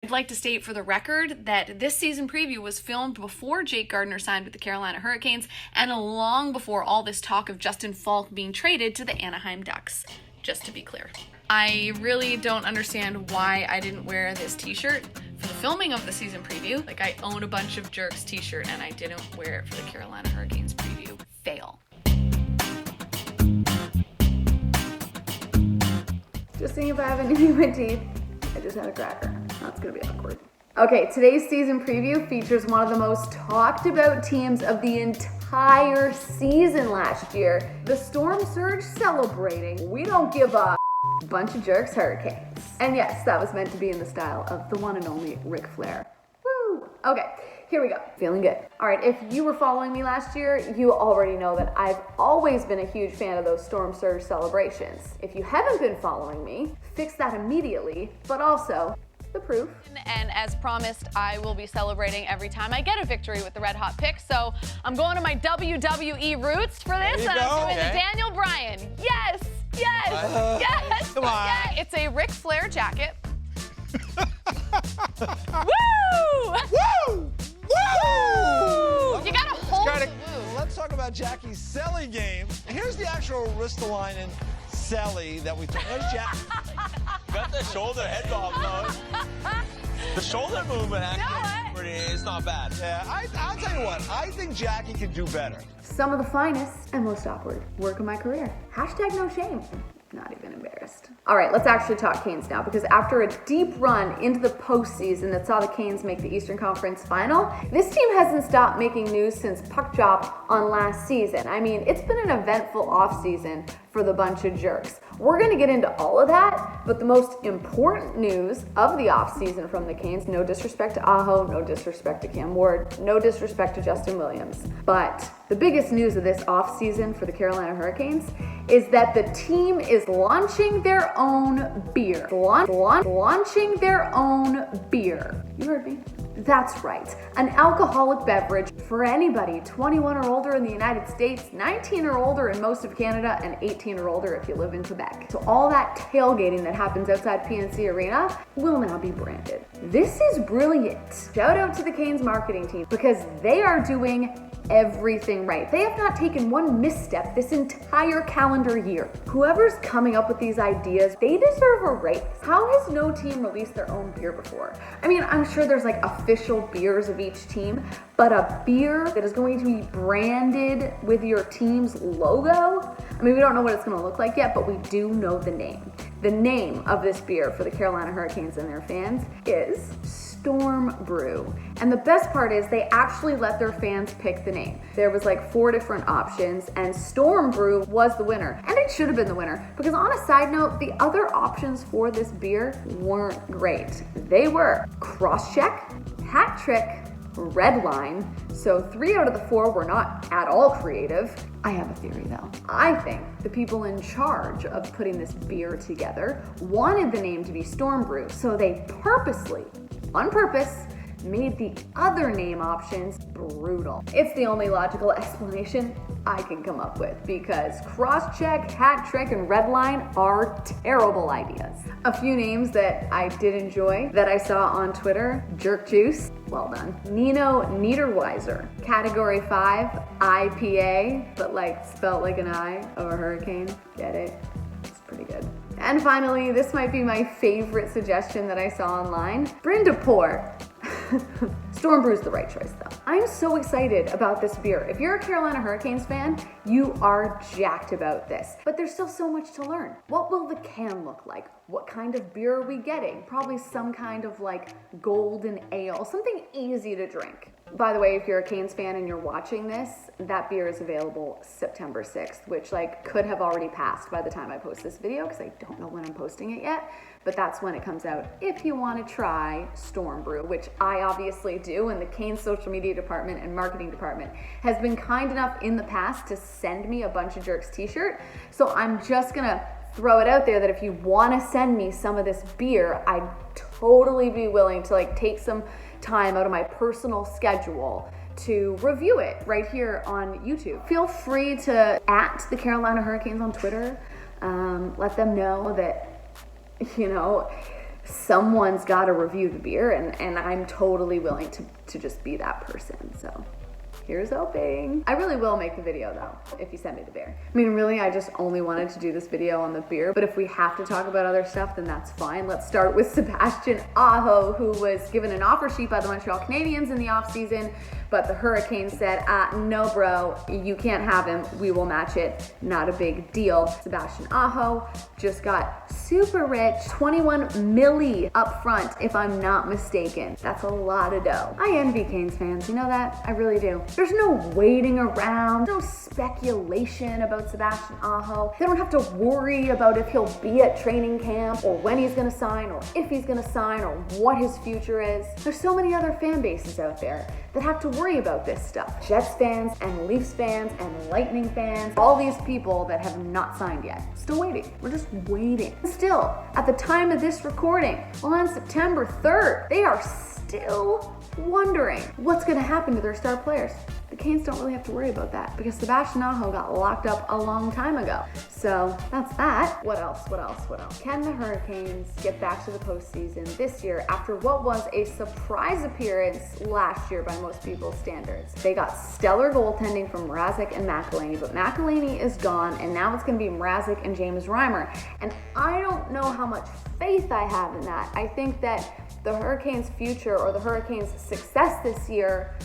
I'd like to state for the record that this season preview was filmed before Jake Gardiner signed with the Carolina Hurricanes and long before all this talk of Justin Falk being traded to the Anaheim Ducks, just to be clear. I really don't understand why I didn't wear this t-shirt for the filming of the season preview. Like, I own a bunch of Jerks t-shirt and I didn't wear it for the Carolina Hurricanes preview. Fail. Just seeing if I have anything in my teeth. I just had a cracker. That's gonna be awkward. Okay, today's season preview features one of the most talked about teams of the entire season last year. The Storm Surge celebrating "We don't give a bunch of jerks Hurricanes." And yes, that was meant to be in the style of the one and only Ric Flair. Woo! Okay, here we go. Feeling good. All right, if you were following me last year, you already know that I've always been a huge fan of those Storm Surge celebrations. If you haven't been following me, fix that immediately, but also the proof. And as promised, I will be celebrating every time I get a victory with the Red Hot pick. So I'm going to my WWE roots for this, and I'm doing the Daniel Bryan. Yes, yes, yes. Come on. Yeah, it's a Ric Flair jacket. Woo! Woo! Woo! You gotta hold the woo. Let's talk about Jackie's Selly game. Here's the actual Ristolainen Selly that we took. There's Jack. Got the shoulder head off, though. The shoulder movement actually it's not bad. Yeah, I'll tell you what, I think Jackie could do better. Some of the finest and most awkward work of my career. Hashtag no shame. Not even embarrassed. All right, let's actually talk Canes now, because after a deep run into the postseason that saw the Canes make the Eastern Conference Final, this team hasn't stopped making news since puck drop on last season. I mean, it's been an eventful offseason for the bunch of jerks. We're gonna get into all of that, but the most important news of the offseason from the Canes, no disrespect to Aho, no disrespect to Cam Ward, no disrespect to Justin Williams, but the biggest news of this offseason for the Carolina Hurricanes is that the team is launching their own beer. Launching their own beer. You heard me. That's right, an alcoholic beverage for anybody 21 or older in the United States, 19 or older in most of Canada, and 18 or older if you live in Quebec. So all that tailgating that happens outside PNC Arena will now be branded. This is brilliant. Shout out to the Canes marketing team, because they are doing everything right. They have not taken one misstep this entire calendar year. Whoever's coming up with these ideas, they deserve a raise. How has no team released their own beer before? I mean, I'm sure there's like official beers of each team, but a beer that is going to be branded with your team's logo? I mean, we don't know what it's going to look like yet, but we do know the name. The name of this beer for the Carolina Hurricanes and their fans is Storm Brew. And the best part is they actually let their fans pick the name. There was like 4 different options, and Storm Brew was the winner. And it should have been the winner, because on a side note, the other options for this beer weren't great. They were Crosscheck, Hat Trick, Red Line. So 3 out of the 4 were not at all creative. I have a theory though. I think the people in charge of putting this beer together wanted the name to be Storm Brew, so they purposely, on purpose, made the other name options brutal. It's the only logical explanation I can come up with, because Crosscheck, Hat Trick, and Red Line are terrible ideas. A few names that I did enjoy that I saw on Twitter: Jerk Juice, well done. Nino Niederweiser, Category 5, IPA, but like spelled like an I of a hurricane. Get it? It's pretty good. And finally, this might be my favorite suggestion that I saw online: Brenda Pour. Storm Brew's the right choice though. I'm so excited about this beer. If you're a Carolina Hurricanes fan, you are jacked about this. But there's still so much to learn. What will the can look like? What kind of beer are we getting? Probably some kind of like golden ale, something easy to drink. By the way, if you're a Canes fan and you're watching this, that beer is available September 6th, which like could have already passed by the time I post this video, because I don't know when I'm posting it yet, but that's when it comes out if you want to try Storm Brew, which I obviously do, and the Canes social media department and marketing department has been kind enough in the past to send me a Bunch of Jerks t-shirt. So I'm just gonna throw it out there that if you want to send me some of this beer, I'd totally be willing to like take some time out of my personal schedule to review it right here on YouTube. Feel free to @ the Carolina Hurricanes on Twitter. Let them know that, you know, someone's got to review the beer, and I'm totally willing to just be that person. So here's hoping. I really will make the video though, if you send me the beer. I mean, really, I just only wanted to do this video on the beer, but if we have to talk about other stuff, then that's fine. Let's start with Sebastian Otto, who was given an offer sheet by the Montreal Canadiens in the offseason, but the Hurricanes said, no bro, you can't have him, we will match it, not a big deal. Sebastian Otto just got super rich, 21 milli up front, if I'm not mistaken. That's a lot of dough. I envy Canes fans, you know that? I really do. There's no waiting around, no speculation about Sebastian Otto. They don't have to worry about if he'll be at training camp, or when he's gonna sign, or if he's gonna sign, or what his future is. There's so many other fan bases out there that have to worry about this stuff. Jets fans and Leafs fans and Lightning fans, all these people that have not signed yet. Still waiting. We're just waiting. Still, at the time of this recording, on September 3rd, they are still wondering what's gonna happen to their star players. The Canes don't really have to worry about that because Sebastian Otto got locked up a long time ago. So that's that. What else? Can the Hurricanes get back to the postseason this year after what was a surprise appearance last year by most people's standards? They got stellar goaltending from Mrazek and McElhinney, but McElhinney is gone, and now it's gonna be Mrazek and James Reimer. And I don't know how much faith I have in that. I think that the Hurricanes' future or the Hurricanes' success this year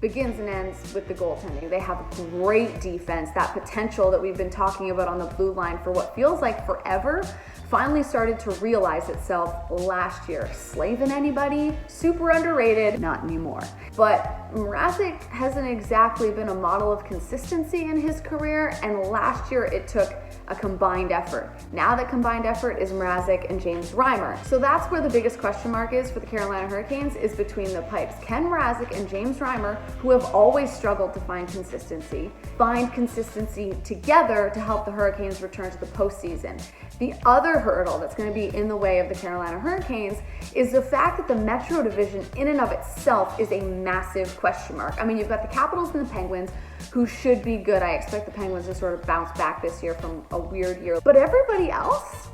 begins and ends with the goaltending. They have great defense. That potential that we've been talking about on the blue line for what feels like forever finally started to realize itself last year. Slavin anybody? Super underrated? Not anymore. But Mrazek hasn't exactly been a model of consistency in his career, and last year it took a combined effort. Now that combined effort is Mrazek and James Reimer. So that's where the biggest question mark is for the Carolina Hurricanes, is between the pipes. Can Mrazek and James Reimer, who have always struggled to find consistency together to help the Hurricanes return to the postseason? The other hurdle that's going to be in the way of the Carolina Hurricanes is the fact that the Metro Division in and of itself is a massive question mark. I mean, you've got the Capitals and the Penguins, who should be good. I expect the Penguins to sort of bounce back this year from a weird year. But everybody else?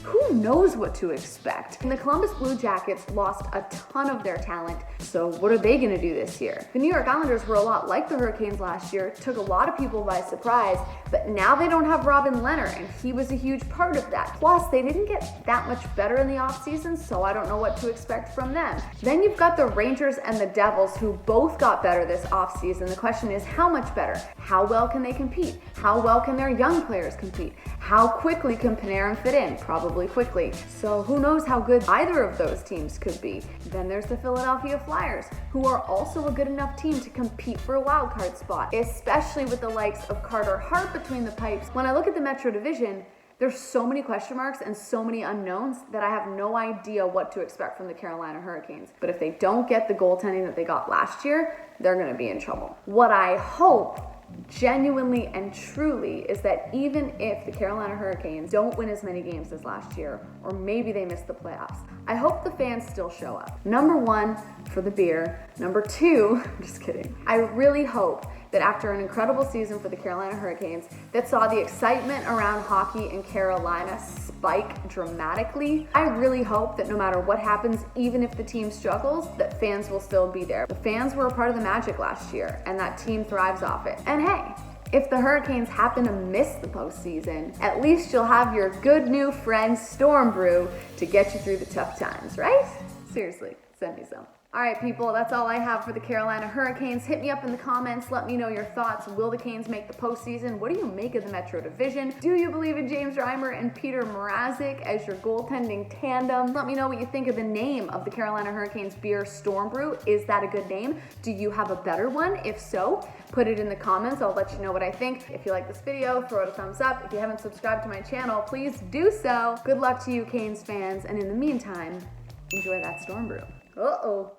Who knows what to expect? And the Columbus Blue Jackets lost a ton of their talent, so what are they gonna do this year? The New York Islanders were a lot like the Hurricanes last year, took a lot of people by surprise, but now they don't have Robin Lehner, and he was a huge part of that. Plus, they didn't get that much better in the offseason, so I don't know what to expect from them. Then you've got the Rangers and the Devils, who both got better this offseason. The question is, how much better? How well can they compete? How well can their young players compete? How quickly can Panarin fit in? Probably quickly. So who knows how good either of those teams could be. Then there's the Philadelphia Flyers, who are also a good enough team to compete for a wild card spot, especially with the likes of Carter Hart between the pipes. When I look at the Metro Division, there's so many question marks and so many unknowns that I have no idea what to expect from the Carolina Hurricanes. But if they don't get the goaltending that they got last year, they're going to be in trouble. What I hope genuinely and truly is that even if the Carolina Hurricanes don't win as many games as last year, or maybe they miss the playoffs, I hope the fans still show up. Number one, for the beer. Number two, I'm just kidding. I really hope that after an incredible season for the Carolina Hurricanes that saw the excitement around hockey in Carolina spike dramatically, I really hope that no matter what happens, even if the team struggles, that fans will still be there. The fans were a part of the magic last year, and that team thrives off it. And hey, if the Hurricanes happen to miss the postseason, at least you'll have your good new friend Storm Brew to get you through the tough times, right? Seriously, send me some. All right, people, that's all I have for the Carolina Hurricanes. Hit me up in the comments. Let me know your thoughts. Will the Canes make the postseason? What do you make of the Metro Division? Do you believe in James Reimer and Peter Mrazek as your goaltending tandem? Let me know what you think of the name of the Carolina Hurricanes beer, Storm Brew. Is that a good name? Do you have a better one? If so, put it in the comments. I'll let you know what I think. If you like this video, throw it a thumbs up. If you haven't subscribed to my channel, please do so. Good luck to you, Canes fans. And in the meantime, enjoy that Storm Brew. Uh-oh.